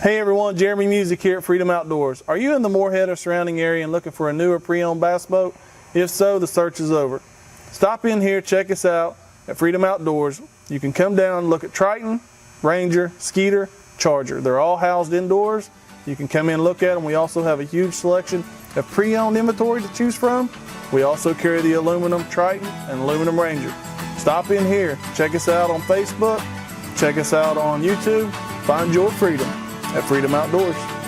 Hey everyone, Jeremy Music here at Freedom Outdoors. Are you in the Morehead or surrounding area and looking for a newer pre-owned bass boat? If so, the search is over. Stop in here, check us out at Freedom Outdoors. You can come down and look at Triton, Ranger, Skeeter, Charger. They're all housed indoors. You can come in and look at them. We also have a huge selection of pre-owned inventory to choose from. We also carry the aluminum Triton and aluminum Ranger. Stop in here, check us out on Facebook, check us out on YouTube. Find your freedom at Freedom Outdoors.